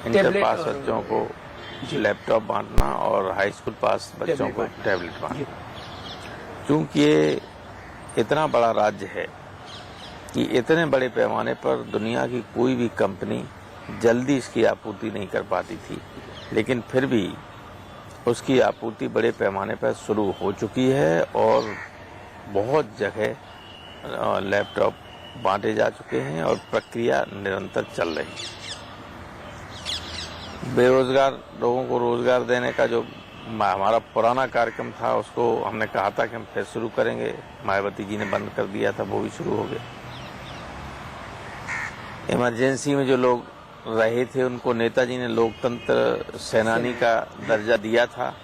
Inter pass बच्चों को laptop बांटना और हाई स्कूल पास बच्चों को टैबलेट बांटना। क्योंकि ये इतना बड़ा राज्य है कि इतने बड़े पैमाने पर दुनिया की कोई भी कंपनी जल्दी इसकी आपूर्ति नहीं कर पाती थी, लेकिन फिर भी उसकी आपूर्ति बड़े पैमाने पर शुरू हो चुकी है और बहुत जगह लैपटॉप बांटे जा चुके हैं और प्रक्रिया निरंतर चल रही है। बेरोजगार लोगों को रोजगार देने का जो हमारा पुराना कार्यक्रम था, उसको हमने कहा था कि हम फिर शुरू करेंगे, मायावती जी ने बंद कर दिया था, वो भी शुरू हो गया। इमरजेंसी में जो लोग रहे थे उनको नेताजी ने लोकतंत्र सेनानी का दर्जा दिया था,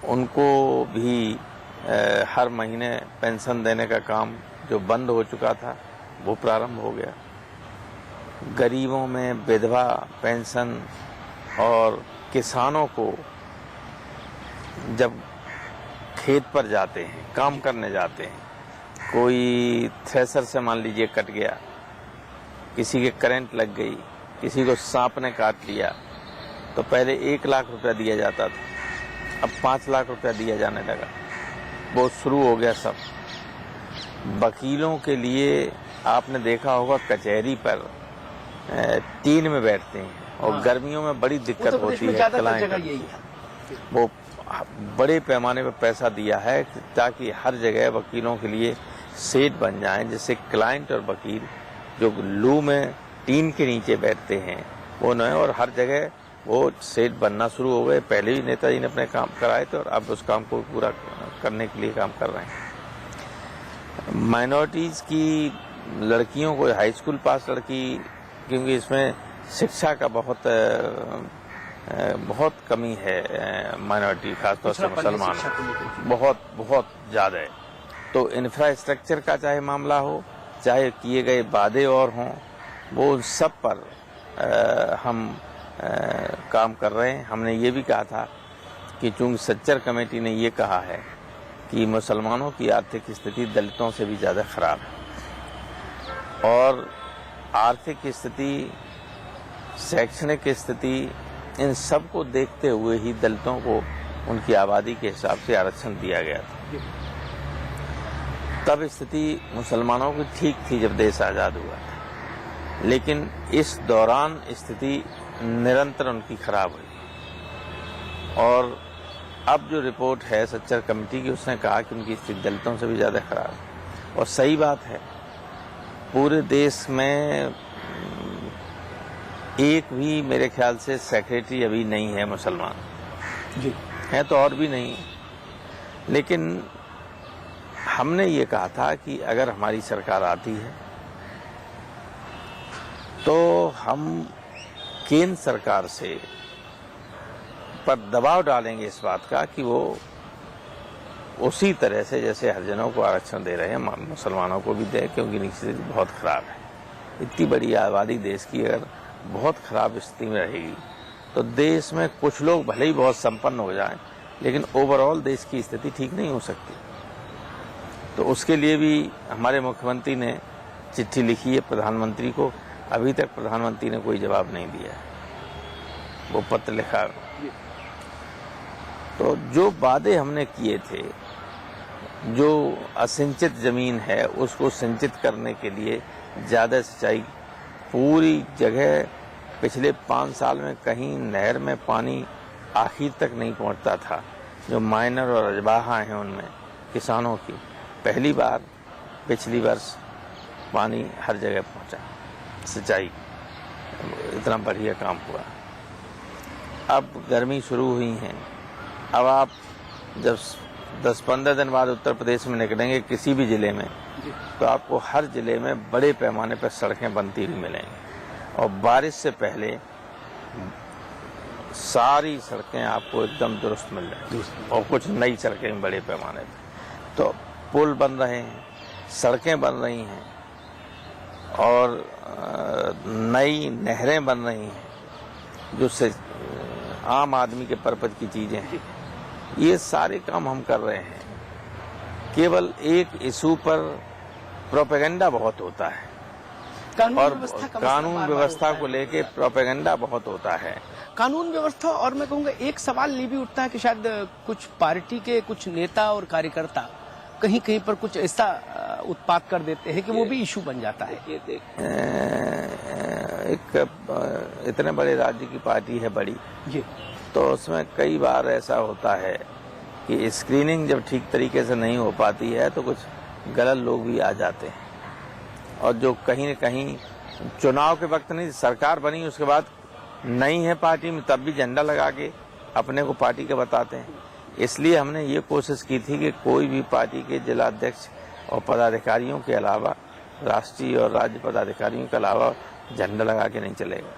उनको भी हर महीने पेंशन देने का काम जो बंद हो चुका था वो प्रारंभ हो गया। गरीबों में विधवा पेंशन और किसानों को जब खेत पर जाते हैं, काम करने जाते हैं, कोई थ्रेसर से मान लीजिए कट गया, किसी के करंट लग गई, किसी को सांप ने काट लिया, तो पहले 1 लाख रुपया दिया जाता था, अब 5 लाख रुपया दिया जाने लगा। वो शुरू हो गया सब। वकीलों के लिए आपने देखा होगा कचहरी पर टीन में बैठते हैं और गर्मियों में बड़ी दिक्कत होती है क्लाइंट। वो बड़े पैमाने पर पैसा दिया है ताकि हर जगह वकीलों के लिए सेट बन जाए, जिससे क्लाइंट और वकील जो लू में टीन के नीचे बैठते हैं वो न, और हर जगह वो सेट बनना शुरू हो गए। पहले भी नेताजी ने अपने काम कराए थे और अब उस काम को पूरा करने के लिए काम कर रहे हैं। माइनॉरिटीज की लड़कियों को, हाई स्कूल पास लड़की, क्योंकि इसमें शिक्षा का बहुत कमी है, माइनॉरिटी खासतौर से मुसलमान बहुत ज़्यादा है। तो इंफ्रास्ट्रक्चर का चाहे मामला हो, चाहे किए गए वादे और हों, वो सब पर हम काम कर रहे हैं। हमने ये भी कहा था कि चूंकि सच्चर कमेटी ने ये कहा है कि मुसलमानों की आर्थिक स्थिति दलितों से भी ज़्यादा खराब है और आर्थिक स्थिति, शैक्षणिक स्थिति, इन सब को देखते हुए ही दलितों को उनकी आबादी के हिसाब से आरक्षण दिया गया था। तब स्थिति मुसलमानों की ठीक थी जब देश आज़ाद हुआ था, लेकिन इस दौरान स्थिति निरंतर उनकी खराब हुई और अब जो रिपोर्ट है सच्चर कमेटी की, उसने कहा कि उनकी स्थिति दलितों से भी ज़्यादा खराब है। और सही बात है, पूरे देश में एक भी मेरे ख्याल से सेक्रेटरी अभी नहीं है मुसलमान जी, है तो और भी नहीं। लेकिन हमने ये कहा था कि अगर हमारी सरकार आती है तो हम केंद्र सरकार से पर दबाव डालेंगे इस बात का कि वो उसी तरह से जैसे हरिजनों को आरक्षण दे रहे हैं मुसलमानों को भी दे, क्योंकि इनकी स्थिति बहुत खराब है। इतनी बड़ी आबादी देश की अगर बहुत खराब स्थिति में रहेगी तो देश में कुछ लोग भले ही बहुत संपन्न हो जाएं, लेकिन ओवरऑल देश की स्थिति ठीक नहीं हो सकती। तो उसके लिए भी हमारे मुख्यमंत्री ने चिट्ठी लिखी है प्रधानमंत्री को, अभी तक प्रधानमंत्री ने कोई जवाब नहीं दिया है। वो पत्र लिखा, तो जो वादे हमने किए थे, जो असिंचित जमीन है उसको सिंचित करने के लिए ज़्यादा सिंचाई, पूरी जगह पिछले 5 साल में कहीं नहर में पानी आखिर तक नहीं पहुंचता था। जो माइनर और रजबाहा हैं उनमें किसानों की पहली बार पिछली वर्ष पानी हर जगह पहुंचा, सिंचाई इतना बढ़िया काम हुआ। अब गर्मी शुरू हुई है, अब आप जब 10-15 दिन बाद उत्तर प्रदेश में निकलेंगे किसी भी जिले में, तो आपको हर जिले में बड़े पैमाने पर सड़कें बनती हुई मिलेंगी और बारिश से पहले सारी सड़कें आपको एकदम दुरुस्त मिल जाएंगी और कुछ नई सड़कें बड़े पैमाने पर। तो पुल बन रहे हैं, सड़कें बन रही हैं और नई नहरें बन रही हैं, जो से आम आदमी के पर्पज की चीज़ें हैं। ये सारे काम हम कर रहे हैं। केवल एक इशू पर प्रोपेगेंडा बहुत होता है कानून व्यवस्था को लेके प्रोपेगेंडा बहुत होता है। कानून व्यवस्था, और मैं कहूँगा एक सवाल ये भी उठता है कि शायद कुछ पार्टी के कुछ नेता और कार्यकर्ता कहीं कहीं पर कुछ ऐसा उत्पात कर देते हैं कि वो भी इशू बन जाता है। एक इतने बड़े राज्य की पार्टी है बड़ी जी, तो उसमें कई बार ऐसा होता है कि स्क्रीनिंग जब ठीक तरीके से नहीं हो पाती है तो कुछ गलत लोग भी आ जाते हैं, और जो कहीं न कहीं चुनाव के वक्त नहीं, सरकार बनी उसके बाद नहीं है पार्टी में तब भी झंडा लगा के अपने को पार्टी के बताते हैं। इसलिए हमने ये कोशिश की थी कि कोई भी पार्टी के जिला अध्यक्ष और पदाधिकारियों के अलावा, राष्ट्रीय और राज्य पदाधिकारियों के अलावा झंडा लगा के नहीं चलेगा,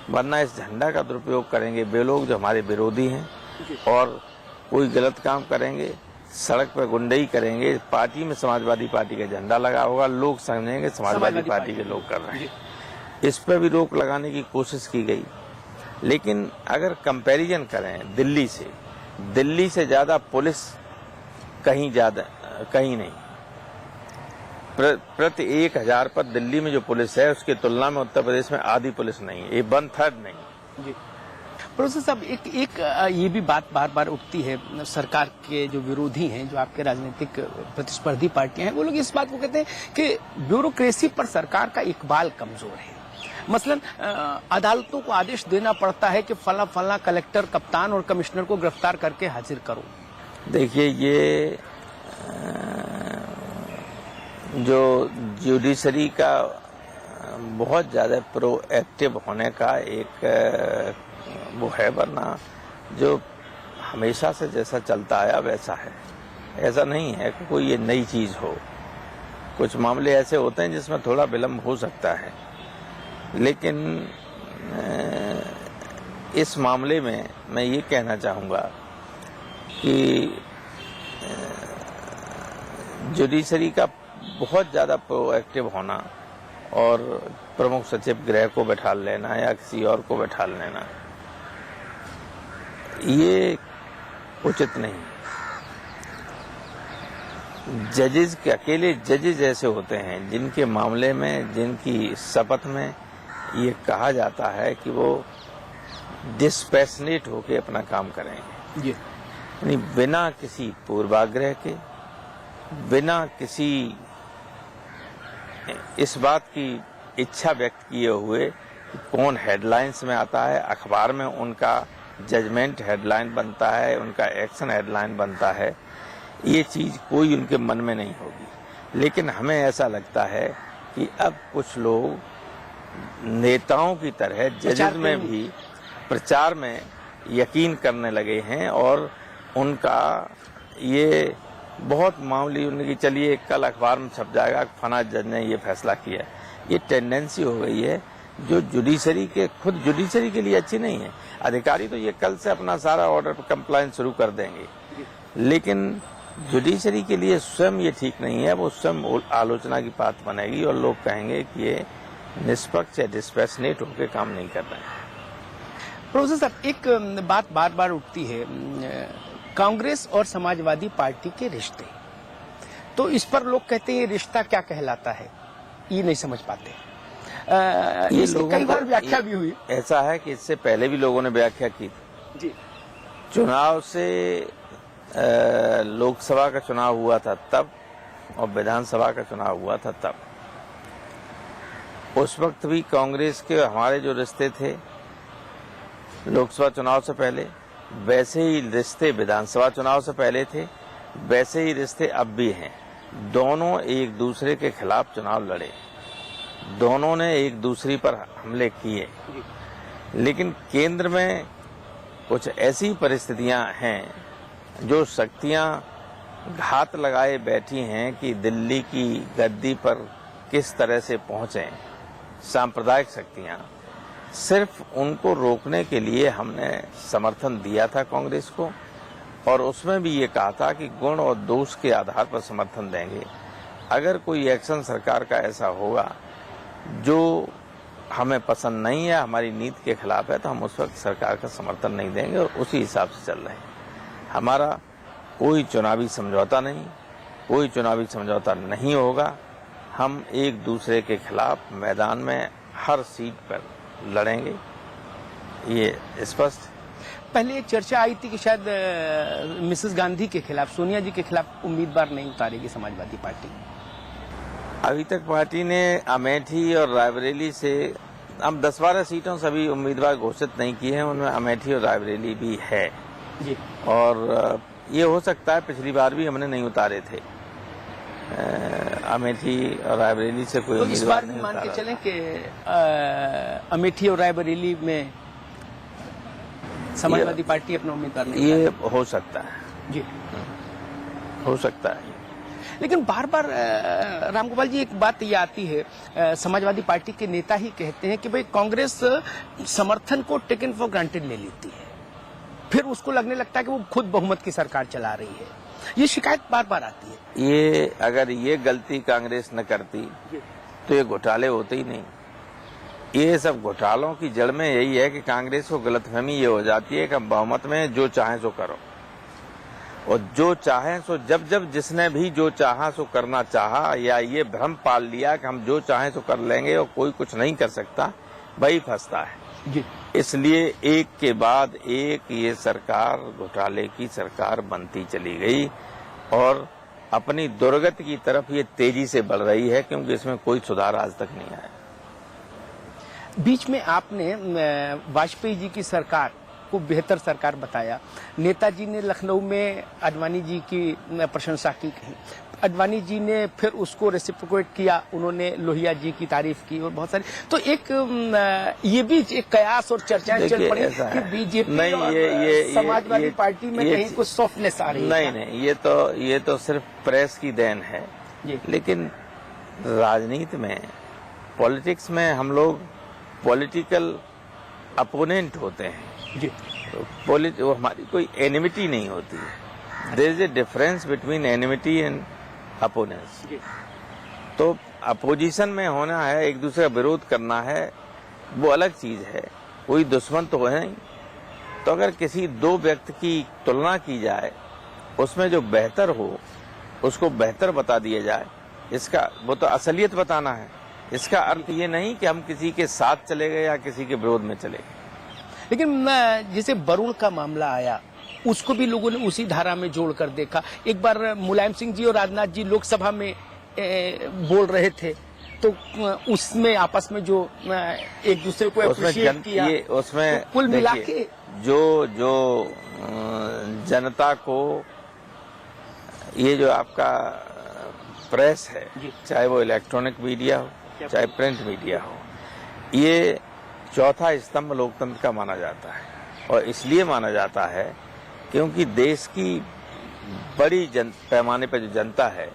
वरना इस झंडा का दुरुपयोग करेंगे वे लोग जो हमारे विरोधी हैं और कोई गलत काम करेंगे, सड़क पर गुंडई करेंगे। पार्टी में समाजवादी पार्टी का झंडा लगा होगा, लोग समझेंगे समाजवादी पार्टी के लोग कर रहे हैं। इस पर भी रोक लगाने की कोशिश की गई, लेकिन अगर कंपैरिजन करें दिल्ली से ज्यादा पुलिस कहीं नहीं। प्रति 1000 पर दिल्ली में जो पुलिस है उसकी तुलना में उत्तर प्रदेश में आधी पुलिस नहीं है, ये 1/3 नहीं। जी प्रोफेसर साहब, एक ये भी बात बार बार उठती है, सरकार के जो विरोधी हैं, जो आपके राजनीतिक प्रतिस्पर्धी पार्टियां हैं, वो लोग इस बात को कहते हैं कि ब्यूरोक्रेसी पर सरकार का इकबाल कमजोर है। मसलन अदालतों को आदेश देना पड़ता है कि फला कलेक्टर, कप्तान और कमिश्नर को गिरफ्तार करके हाजिर करो। देखिए, ये जो जुडिशरी का बहुत ज्यादा प्रोएक्टिव होने का एक वो है, वरना जो हमेशा से जैसा चलता आया वैसा है। ऐसा नहीं है कि कोई ये नई चीज हो। कुछ मामले ऐसे होते हैं जिसमें थोड़ा विलम्ब हो सकता है, लेकिन इस मामले में मैं ये कहना चाहूँगा कि जुडिशरी का बहुत ज़्यादा प्रोएक्टिव होना और प्रमुख सचिव गृह को बैठा लेना या किसी और को बैठा लेना, ये उचित नहीं। जजेस के अकेले जजेस ऐसे होते हैं जिनके मामले में, जिनकी शपथ में ये कहा जाता है कि वो डिस्पैशनेट होके अपना काम करेंगे, यानी बिना किसी पूर्वाग्रह के, बिना किसी इस बात की इच्छा व्यक्त किए हुए कौन हेडलाइंस में आता है, अखबार में उनका जजमेंट हेडलाइन बनता है, उनका एक्शन हेडलाइन बनता है, ये चीज कोई उनके मन में नहीं होगी। लेकिन हमें ऐसा लगता है कि अब कुछ लोग नेताओं की तरह जजेस में भी प्रचार में यकीन करने लगे हैं, और उनका ये बहुत मामूली, उनकी चलिए कल अखबार में छप जाएगा फना जज ने ये फैसला किया, ये टेंडेंसी हो गई है जो जुडिशरी के, खुद जुडिशरी के लिए अच्छी नहीं है। अधिकारी तो ये कल से अपना सारा ऑर्डर पर कंप्लायंस शुरू कर देंगे, लेकिन जुडिशरी के लिए स्वयं ये ठीक नहीं है। वो स्वयं आलोचना की बात बनेगी और लोग कहेंगे कि ये निष्पक्ष या डिस्पैशनेट होकर काम नहीं कर रहे हैं। प्रोफेसर साहब, एक बात बार बार उठती है, कांग्रेस और समाजवादी पार्टी के रिश्ते, तो इस पर लोग कहते हैं ये रिश्ता क्या कहलाता है, ये नहीं समझ पाते। ये कई बार व्याख्या भी हुई। ऐसा है कि इससे पहले भी लोगों ने व्याख्या की जी। चुनाव से लोकसभा का चुनाव हुआ था तब, और विधानसभा का चुनाव हुआ था तब, उस वक्त भी कांग्रेस के हमारे जो रिश्ते थे लोकसभा चुनाव से पहले, वैसे ही रिश्ते विधानसभा चुनाव से पहले थे, वैसे ही रिश्ते अब भी हैं। दोनों एक दूसरे के खिलाफ चुनाव लड़े, दोनों ने एक दूसरे पर हमले किए, लेकिन केंद्र में कुछ ऐसी परिस्थितियां हैं जो शक्तियां घात लगाए बैठी हैं कि दिल्ली की गद्दी पर किस तरह से पहुंचे। सांप्रदायिक शक्तियां, सिर्फ उनको रोकने के लिए हमने समर्थन दिया था कांग्रेस को, और उसमें भी ये कहा था कि गुण और दोष के आधार पर समर्थन देंगे। अगर कोई एक्शन सरकार का ऐसा होगा जो हमें पसंद नहीं है, हमारी नीति के खिलाफ है, तो हम उस वक्त सरकार का समर्थन नहीं देंगे, और उसी हिसाब से चल रहे हैं। हमारा कोई चुनावी समझौता नहीं, कोई चुनावी समझौता नहीं होगा। हम एक दूसरे के खिलाफ मैदान में हर सीट पर लड़ेंगे, ये स्पष्ट। पहले एक चर्चा आई थी कि शायद मिसेस गांधी के खिलाफ, सोनिया जी के खिलाफ उम्मीदवार नहीं उतारेगी समाजवादी पार्टी। अभी तक पार्टी ने अमेठी और रायबरेली से हम 10-12 सीटों से अभी उम्मीदवार घोषित नहीं किए हैं, उनमें अमेठी और रायबरेली भी है जी। और ये हो सकता है, पिछली बार भी हमने नहीं उतारे थे अमेठी और रायबरेली से कोई तो इस उम्मीदवार बार नहीं मान के उतारा। चलें कि अमेठी और रायबरेली में समाजवादी पार्टी अपना उम्मीदवार नहीं ये हो सकता है जी, हो सकता है। लेकिन बार बार रामगोपाल जी एक बात ये आती है, समाजवादी पार्टी के नेता ही कहते हैं कि भाई कांग्रेस समर्थन को टेकन फॉर ग्रांटेड ले लेती है, फिर उसको लगने लगता है कि वो खुद बहुमत की सरकार चला रही है। ये शिकायत बार बार आती है। ये अगर ये गलती कांग्रेस न करती तो ये घोटाले होते ही नहीं। ये सब घोटालों की जड़ में यही है कि कांग्रेस को गलतफहमी ये हो जाती है कि हम बहुमत में जो चाहें सो करो, और जो चाहें सो जब जिसने भी जो चाहा सो करना चाहा, या ये भ्रम पाल लिया कि हम जो चाहें सो कर लेंगे और कोई कुछ नहीं कर सकता, वही फंसता है जी। इसलिए एक के बाद एक ये सरकार घोटाले की सरकार बनती चली गई और अपनी दुर्गति की तरफ ये तेजी से बढ़ रही है, क्योंकि इसमें कोई सुधार आज तक नहीं आया। बीच में आपने वाजपेयी जी की सरकार को बेहतर सरकार बताया, नेताजी ने लखनऊ में आडवाणी जी की प्रशंसा की, आडवाणी जी ने फिर उसको रेसिप्रोकेट किया, उन्होंने लोहिया जी की तारीफ की और बहुत सारी। तो एक ये भी एक कयास और चर्चाएं चल पड़ी कि बीजेपी और समाजवादी पार्टी में कहीं कुछ सॉफ्टनेस आ रही है। नहीं, ये तो सिर्फ प्रेस की देन है, लेकिन राजनीति में, पॉलिटिक्स में हम लोग पॉलिटिकल अपोनेंट होते हैं जी। तो हमारी कोई एनिमिटी नहीं होती है। There is a difference between enmity and opponents. तो अपोजिशन में होना है, एक दूसरे का विरोध करना है, वो अलग चीज है, कोई दुश्मन तो है नहीं। तो अगर किसी दो व्यक्ति की तुलना की जाए, उसमें जो बेहतर हो उसको बेहतर बता दिया जाए, इसका वो तो असलियत बताना है। इसका अर्थ ये नहीं कि हम किसी के साथ चले गए या किसी के विरोध में चले गए। लेकिन जैसे वरुण का मामला आया, उसको भी लोगों ने उसी धारा में जोड़कर देखा। एक बार मुलायम सिंह जी और राजनाथ जी लोकसभा में बोल रहे थे, तो उसमें आपस में जो एक दूसरे को अप्रिशिएट किया, उसमें तो कुल मिला के जो जनता को ये जो आपका प्रेस है, चाहे वो इलेक्ट्रॉनिक मीडिया हो चाहे प्रिंट मीडिया हो, ये चौथा स्तंभ लोकतंत्र का माना जाता है। और इसलिए माना जाता है क्योंकि देश की बड़ी पैमाने पर जो जनता है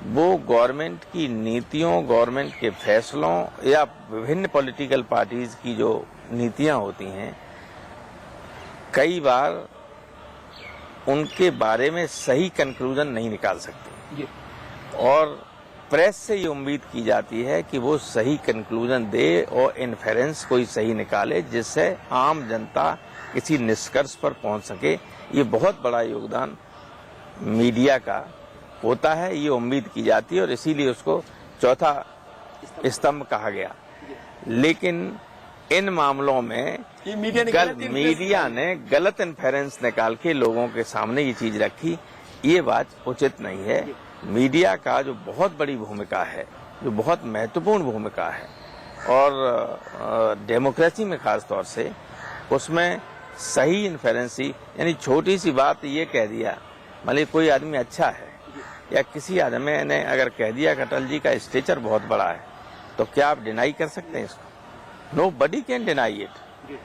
वो गवर्नमेंट की नीतियों, गवर्नमेंट के फैसलों या विभिन्न पॉलिटिकल पार्टीज की जो नीतियां होती हैं, कई बार उनके बारे में सही कंक्लूजन नहीं निकाल सकती, और प्रेस से ये उम्मीद की जाती है कि वो सही कंक्लूजन दे और इन्फेरेंस कोई सही निकाले, जिससे आम जनता किसी निष्कर्ष पर पहुंच सके। ये बहुत बड़ा योगदान मीडिया का होता है, ये उम्मीद की जाती है, और इसीलिए उसको चौथा स्तंभ कहा गया। लेकिन इन मामलों में मीडिया ने गलत इन्फेरेंस निकाल के लोगों के सामने ये चीज रखी, ये बात उचित नहीं है। मीडिया का जो बहुत बड़ी भूमिका है, जो बहुत महत्वपूर्ण भूमिका है, और डेमोक्रेसी में खास तौर से, उसमें सही इन्फेरेंसी, यानी छोटी सी बात ये कह दिया, मतलब कोई आदमी अच्छा है, या किसी आदमी ने अगर कह दिया कि अटल जी का स्टेचर बहुत बड़ा है, तो क्या आप डिनाई कर सकते हैं इसको? Nobody can deny it.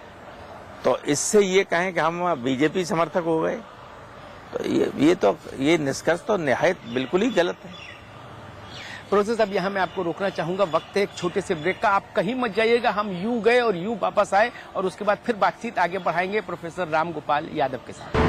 तो इससे ये कहें कि हम बीजेपी समर्थक हो गए, तो ये निष्कर्ष तो निहायत बिल्कुल ही गलत है। प्रोफेसर साहब, यहाँ मैं आपको रोकना चाहूंगा, वक्त है एक छोटे से ब्रेक का। आप कहीं मत जाइएगा, हम यूं गए और यूं वापस आए, और उसके बाद फिर बातचीत आगे बढ़ाएंगे प्रोफेसर रामगोपाल यादव के साथ।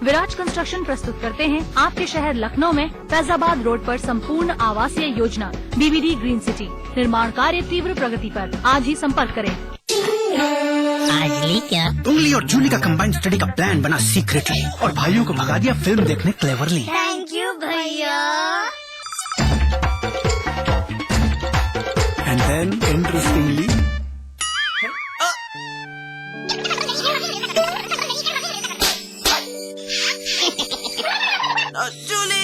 विराज कंस्ट्रक्शन प्रस्तुत करते हैं आपके शहर लखनऊ में फैजाबाद रोड पर संपूर्ण आवासीय योजना बीबीडी ग्रीन सिटी। निर्माण कार्य तीव्र प्रगति पर। आज ही संपर्क करें। आज उंगली क्या? उंगली और जूली का कंबाइंड स्टडी का प्लान बना सीक्रेटली और भाइयों को भगा दिया फिल्म देखने क्लेवरली। थैंक यू भैया। And then interestingly Jully